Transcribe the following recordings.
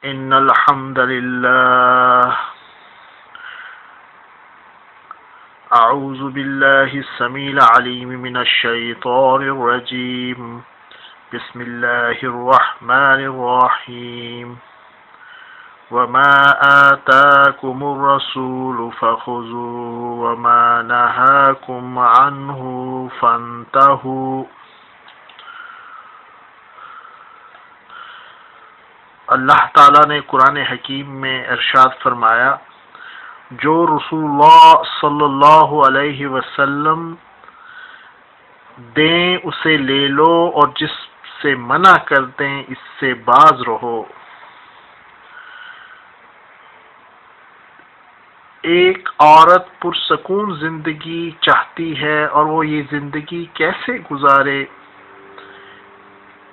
إن الحمد لله أعوذ بالله السميع العليم من الشيطان الرجيم بسم الله الرحمن الرحيم وما آتاكم الرسول فخذوه وما نهاكم عنه فانتهوا اللہ تعالیٰ نے قرآن حکیم میں ارشاد فرمایا، جو رسول اللہ صلی اللہ علیہ وسلم دیں اسے لے لو اور جس سے منع کر دیں اس سے باز رہو۔ ایک عورت پرسکون زندگی چاہتی ہے اور وہ یہ زندگی کیسے گزارے،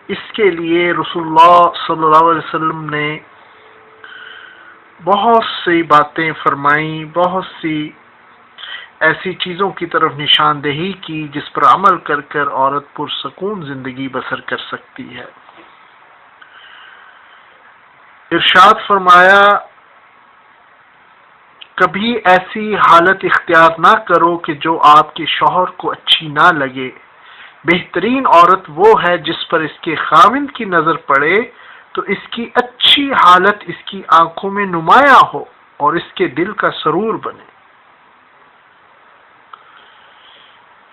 اس کے لیے رسول اللہ صلی اللہ علیہ وسلم نے بہت سی باتیں فرمائیں، بہت سی ایسی چیزوں کی طرف نشاندہی کی جس پر عمل کر کر عورت پرسکون زندگی بسر کر سکتی ہے۔ ارشاد فرمایا، کبھی ایسی حالت اختیار نہ کرو کہ جو آپ کے شوہر کو اچھی نہ لگے۔ بہترین عورت وہ ہے جس پر اس کے خاوند کی نظر پڑے تو اس کی اچھی حالت اس کی آنکھوں میں نمایاں ہو اور اس کے دل کا سرور بنے۔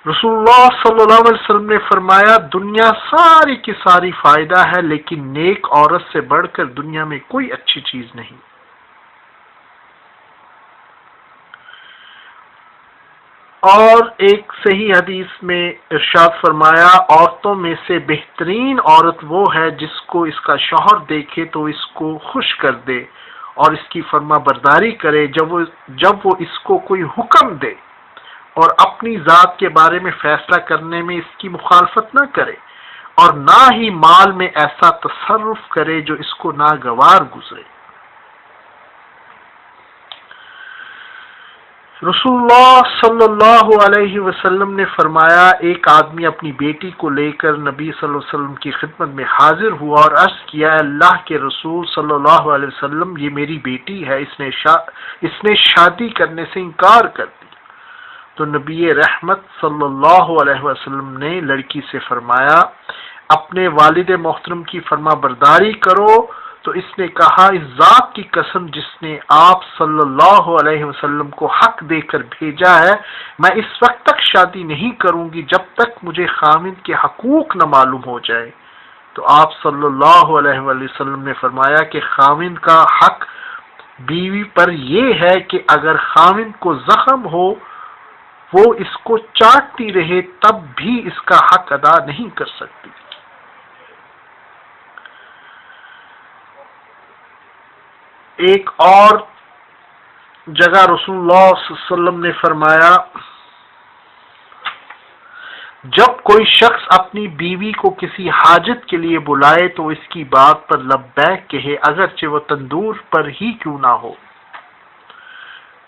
رسول اللہ صلی اللہ علیہ وسلم نے فرمایا، دنیا ساری کی ساری فائدہ ہے لیکن نیک عورت سے بڑھ کر دنیا میں کوئی اچھی چیز نہیں۔ اور ایک صحیح حدیث میں ارشاد فرمایا، عورتوں میں سے بہترین عورت وہ ہے جس کو اس کا شوہر دیکھے تو اس کو خوش کر دے اور اس کی فرما برداری کرے جب وہ اس کو کوئی حکم دے، اور اپنی ذات کے بارے میں فیصلہ کرنے میں اس کی مخالفت نہ کرے، اور نہ ہی مال میں ایسا تصرف کرے جو اس کو ناگوار گزرے۔ رسول اللہ صلی اللہ علیہ وسلم نے فرمایا، ایک آدمی اپنی بیٹی کو لے کر نبی صلی اللہ علیہ وسلم کی خدمت میں حاضر ہوا اور عرض کیا، اللہ کے رسول صلی اللہ علیہ وسلم، یہ میری بیٹی ہے، اس نے شادی کرنے سے انکار کر دیا۔ تو نبی رحمت صلی اللہ علیہ وسلم نے لڑکی سے فرمایا، اپنے والد محترم کی فرما برداری کرو۔ تو اس نے کہا، اس ذات کی قسم جس نے آپ صلی اللہ علیہ وسلم کو حق دے کر بھیجا ہے، میں اس وقت تک شادی نہیں کروں گی جب تک مجھے خاوند کے حقوق نہ معلوم ہو جائے۔ تو آپ صلی اللہ علیہ وسلم نے فرمایا کہ خاوند کا حق بیوی پر یہ ہے کہ اگر خاوند کو زخم ہو وہ اس کو چاٹتی رہے تب بھی اس کا حق ادا نہیں کر سکتی۔ ایک اور جگہ رسول اللہ صلی اللہ علیہ وسلم نے فرمایا، جب کوئی شخص اپنی بیوی کو کسی حاجت کے لیے بلائے تو اس کی بات پر لبیک کہے اگرچہ وہ تندور پر ہی کیوں نہ ہو۔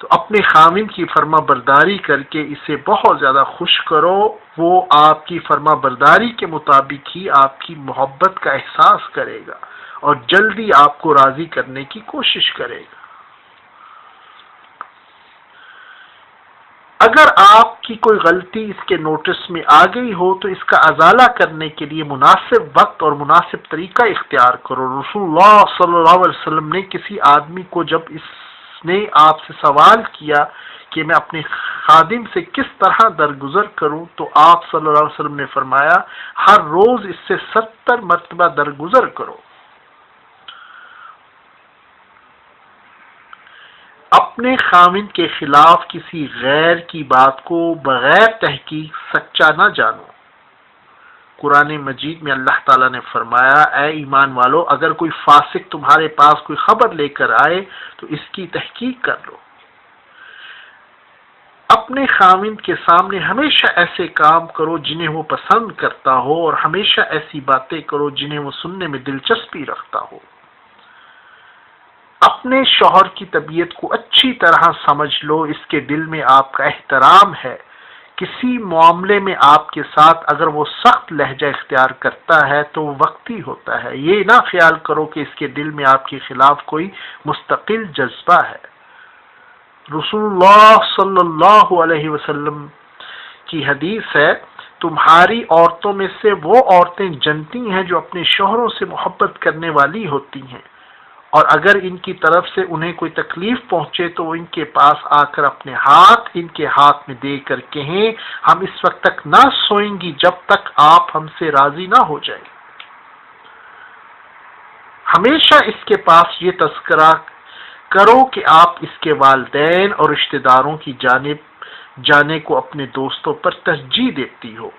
تو اپنے خاوند کی فرما برداری کر کے اسے بہت زیادہ خوش کرو، وہ آپ کی فرما برداری کے مطابق ہی آپ کی محبت کا احساس کرے گا اور جلدی آپ کو راضی کرنے کی کوشش کرے گا۔ اگر آپ کی کوئی غلطی اس کے نوٹس میں آ گئی ہو تو اس کا ازالہ کرنے کے لیے مناسب وقت اور مناسب طریقہ اختیار کرو۔ رسول اللہ صلی اللہ علیہ وسلم نے کسی آدمی کو جب اس نے آپ سے سوال کیا کہ میں اپنے خادم سے کس طرح درگزر کروں تو آپ صلی اللہ علیہ وسلم نے فرمایا، ہر روز اس سے 70 مرتبہ درگزر کرو۔ اپنے خاوند کے خلاف کسی غیر کی بات کو بغیر تحقیق سچا نہ جانو۔ قرآن مجید میں اللہ تعالیٰ نے فرمایا، اے ایمان والو، اگر کوئی فاسق تمہارے پاس کوئی خبر لے کر آئے تو اس کی تحقیق کر لو۔ اپنے خاوند کے سامنے ہمیشہ ایسے کام کرو جنہیں وہ پسند کرتا ہو اور ہمیشہ ایسی باتیں کرو جنہیں وہ سننے میں دلچسپی رکھتا ہو۔ اپنے شوہر کی طبیعت کو اچھی طرح سمجھ لو، اس کے دل میں آپ کا احترام ہے کسی معاملے میں آپ کے ساتھ اگر وہ سخت لہجہ اختیار کرتا ہے تو وہ وقتی ہوتا ہے، یہ نہ خیال کرو کہ اس کے دل میں آپ کے خلاف کوئی مستقل جذبہ ہے۔ رسول اللہ صلی اللہ علیہ وسلم کی حدیث ہے، تمہاری عورتوں میں سے وہ عورتیں جنتی ہیں جو اپنے شوہروں سے محبت کرنے والی ہوتی ہیں، اور اگر ان کی طرف سے انہیں کوئی تکلیف پہنچے تو وہ ان کے پاس آ کر اپنے ہاتھ ان کے ہاتھ میں دے کر کہیں ہم اس وقت تک نہ سوئیں گی جب تک آپ ہم سے راضی نہ ہو جائیں۔ ہمیشہ اس کے پاس یہ تذکرہ کرو کہ آپ اس کے والدین اور رشتہ داروں کی جانب جانے کو اپنے دوستوں پر ترجیح دیتی ہو۔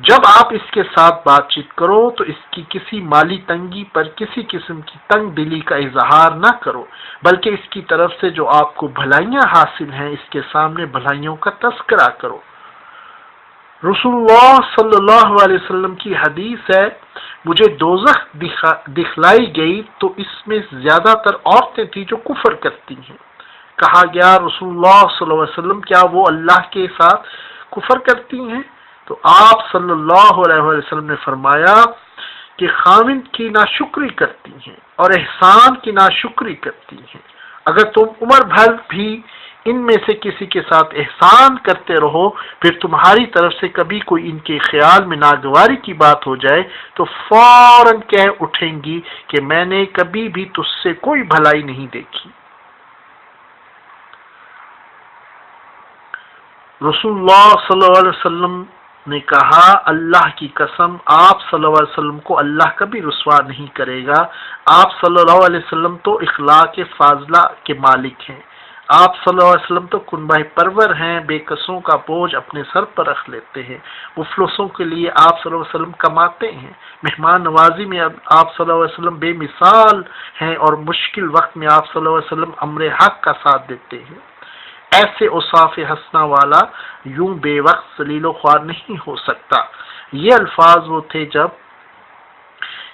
جب آپ اس کے ساتھ بات چیت کرو تو اس کی کسی مالی تنگی پر کسی قسم کی تنگ دلی کا اظہار نہ کرو، بلکہ اس کی طرف سے جو آپ کو بھلائیاں حاصل ہیں اس کے سامنے بھلائیوں کا تذکرہ کرو۔ رسول اللہ صلی اللہ علیہ وسلم کی حدیث ہے، مجھے دوزخ دکھلائی گئی تو اس میں زیادہ تر عورتیں تھیں جو کفر کرتی ہیں۔ کہا گیا رسول اللہ صلی اللہ علیہ وسلم کیا وہ اللہ کے ساتھ کفر کرتی ہیں؟ تو آپ صلی اللہ علیہ وسلم نے فرمایا کہ خاوند کی ناشکری کرتی ہیں اور احسان کی ناشکری کرتی ہیں۔ اگر تم عمر بھر بھی ان میں سے کسی کے ساتھ احسان کرتے رہو، پھر تمہاری طرف سے کبھی کوئی ان کے خیال میں ناگواری کی بات ہو جائے تو فوراً کہہ اٹھیں گی کہ میں نے کبھی بھی تجھ سے کوئی بھلائی نہیں دیکھی۔ رسول اللہ صلی اللہ علیہ وسلم نے کہا، اللہ کی قسم آپ صلی اللہ علیہ وسلم کو اللہ کبھی رسوا نہیں کرے گا۔ آپ صلی اللہ علیہ وسلم تو اخلاق فاضلہ کے مالک ہیں، آپ صلی اللہ علیہ وسلم تو کنبہ پرور ہیں، بے کسوں کا بوجھ اپنے سر پر رکھ لیتے ہیں، مفلسوں کے لیے آپ صلی اللہ علیہ وسلم کماتے ہیں، مہمان نوازی میں آپ صلی اللہ علیہ وسلم بے مثال ہیں، اور مشکل وقت میں آپ صلی اللہ علیہ وسلم امر حق کا ساتھ دیتے ہیں۔ ایسے اوصاف حسنہ والا یوں بے وقت ذلیل و خوار نہیں ہو سکتا۔ یہ الفاظ وہ تھے جب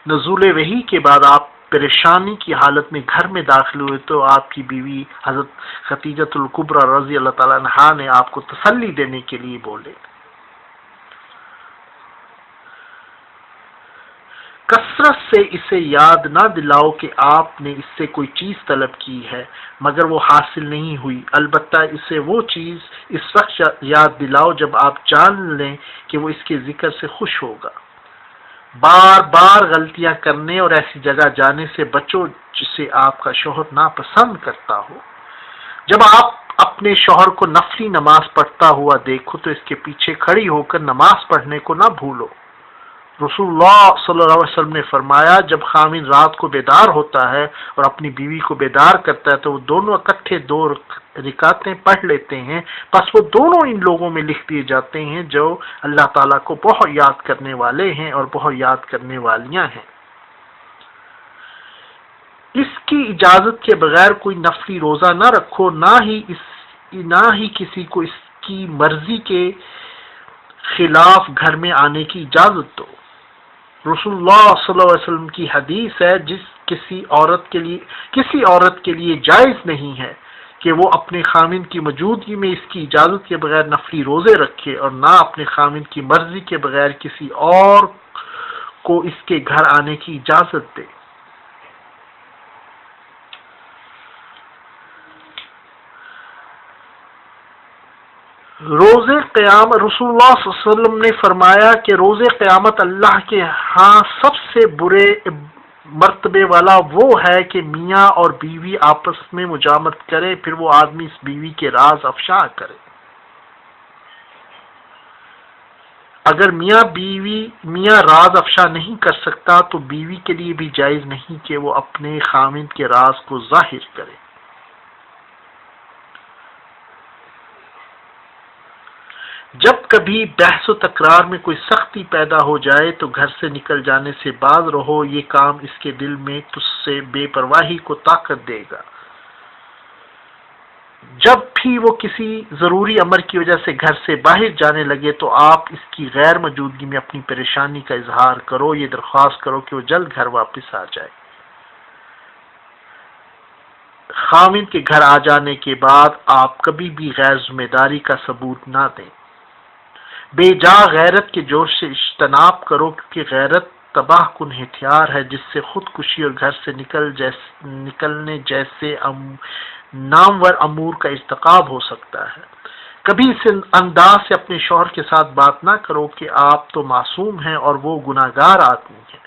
نزول وحی کے بعد آپ پریشانی کی حالت میں گھر میں داخل ہوئے تو آپ کی بیوی حضرت خدیجۃ الکبریٰ رضی اللہ تعالیٰ عنہا نے آپ کو تسلی دینے کے لیے بولے، کثرت سے اسے یاد نہ دلاؤ کہ آپ نے اس سے کوئی چیز طلب کی ہے مگر وہ حاصل نہیں ہوئی، البتہ اسے وہ چیز اس وقت یاد دلاؤ جب آپ جان لیں کہ وہ اس کے ذکر سے خوش ہوگا۔ بار بار غلطیاں کرنے اور ایسی جگہ جانے سے بچو جسے آپ کا شوہر ناپسند کرتا ہو۔ جب آپ اپنے شوہر کو نفلی نماز پڑھتا ہوا دیکھو تو اس کے پیچھے کھڑی ہو کر نماز پڑھنے کو نہ بھولو۔ رسول اللہ صلی اللہ علیہ وسلم نے فرمایا، جب خاوند رات کو بیدار ہوتا ہے اور اپنی بیوی کو بیدار کرتا ہے تو وہ دونوں اکٹھے 2 رکعتیں پڑھ لیتے ہیں، پس وہ دونوں ان لوگوں میں لکھ دیے جاتے ہیں جو اللہ تعالیٰ کو بہت یاد کرنے والے ہیں اور بہت یاد کرنے والیاں ہیں۔ اس کی اجازت کے بغیر کوئی نفلی روزہ نہ رکھو، نہ ہی کسی کو اس کی مرضی کے خلاف گھر میں آنے کی اجازت دو۔ رسول اللہ صلی اللہ علیہ وسلم کی حدیث ہے، کسی عورت کے لیے جائز نہیں ہے کہ وہ اپنے خاوند کی موجودگی میں اس کی اجازت کے بغیر نفلی روزے رکھے، اور نہ اپنے خاوند کی مرضی کے بغیر کسی اور کو اس کے گھر آنے کی اجازت دے۔ روز قیامت، رسول اللہ صلی اللہ علیہ وسلم نے فرمایا کہ روز قیامت اللہ کے ہاں سب سے برے مرتبے والا وہ ہے کہ میاں اور بیوی آپس میں مجامت کرے، پھر وہ آدمی اس بیوی کے راز افشا کرے۔ اگر میاں راز افشا نہیں کر سکتا تو بیوی کے لیے بھی جائز نہیں کہ وہ اپنے خاوند کے راز کو ظاہر کرے۔ جب کبھی بحث و تکرار میں کوئی سختی پیدا ہو جائے تو گھر سے نکل جانے سے باز رہو، یہ کام اس کے دل میں تجھ سے بے پرواہی کو طاقت دے گا۔ جب بھی وہ کسی ضروری امر کی وجہ سے گھر سے باہر جانے لگے تو آپ اس کی غیر موجودگی میں اپنی پریشانی کا اظہار کرو، یہ درخواست کرو کہ وہ جلد گھر واپس آ جائے۔ خاوند کے گھر آ جانے کے بعد آپ کبھی بھی غیر ذمہ داری کا ثبوت نہ دیں۔ بے جا غیرت کے جوش سے اجتناب کرو، کیونکہ غیرت تباہ کن ہتھیار ہے جس سے خودکشی اور گھر سے نکلنے جیسے نامور امور کا ارتکاب ہو سکتا ہے۔ کبھی اس انداز سے اپنے شوہر کے ساتھ بات نہ کرو کہ آپ تو معصوم ہیں اور وہ گناہگار آدمی ہیں،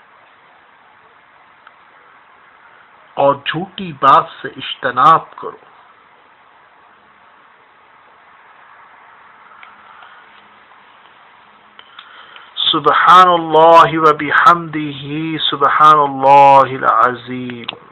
اور جھوٹی بات سے اجتناب کرو۔ سبحان اللہ و بحمدہ، سبحان اللہ العظیم۔